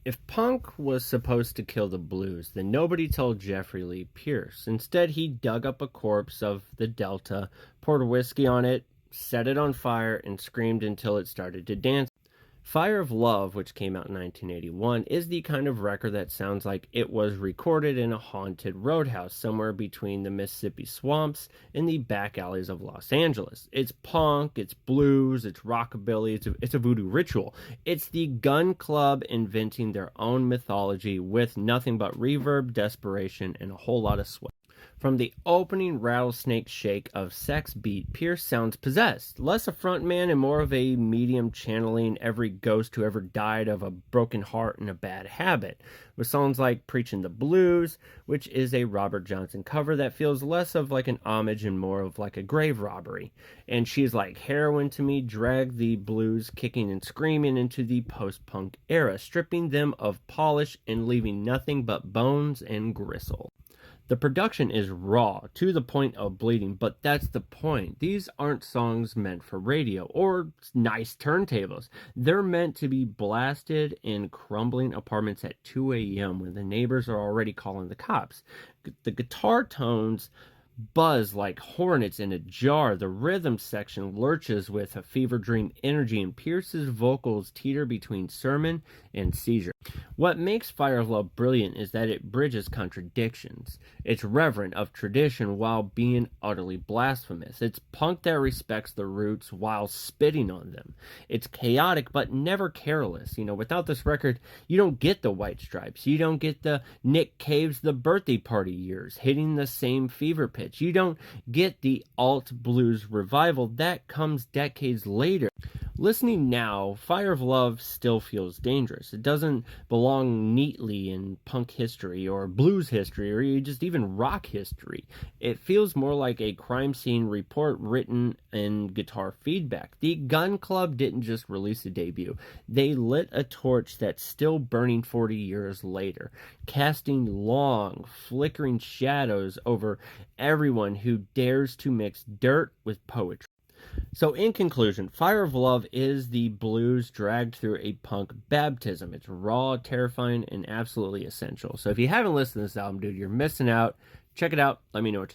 If punk was supposed to kill the blues, then nobody told Jeffrey Lee Pierce. Instead, he dug up a corpse of the Delta, poured whiskey on it, set it on fire, and screamed until it started to dance. Fire of Love, which came out in 1981, is the kind of record that sounds like it was recorded in a haunted roadhouse somewhere between the Mississippi swamps and the back alleys of Los Angeles. It's punk, it's blues, it's rockabilly, it's a voodoo ritual. It's the Gun Club inventing their own mythology with nothing but reverb, desperation, and a whole lot of sweat. From the opening rattlesnake shake of Sex beat, Pierce sounds possessed, less a frontman and more of a medium channeling every ghost who ever died of a broken heart and a bad habit, with songs like Preaching the Blues, which is a Robert Johnson cover that feels less of like an homage and more of like a grave robbery. And She's Like Heroin to me dragged the blues kicking and screaming into the post-punk era, stripping them of polish and leaving nothing but bones and gristle. The production is raw, to the point of bleeding, but that's the point. These aren't songs meant for radio or nice turntables. They're meant to be blasted in crumbling apartments at 2 a.m. when the neighbors are already calling the cops. The guitar tones buzz like hornets in a jar. The rhythm section lurches with a fever dream energy, and Pierce's vocals teeter between sermon and seizure. What makes Fire of Love brilliant is that it bridges contradictions. It's reverent of tradition while being utterly blasphemous. It's punk that respects the roots while spitting on them. It's chaotic but never careless. Without this record, you don't get the White Stripes. You don't get the Nick Cave's The Birthday Party years hitting the same fever pitch. You don't get the alt blues revival that comes decades later. Listening now, Fire of Love still feels dangerous. It doesn't belong neatly in punk history or blues history or just even rock history. It feels more like a crime scene report written in guitar feedback. The Gun Club didn't just release a debut. They lit a torch that's still burning 40 years later, casting long, flickering shadows over everyone who dares to mix dirt with poetry. So, in conclusion, Fire of Love is the blues dragged through a punk baptism. It's raw, terrifying, and absolutely essential. So, if you haven't listened to this album, dude, you're missing out. Check it out. Let me know what you think.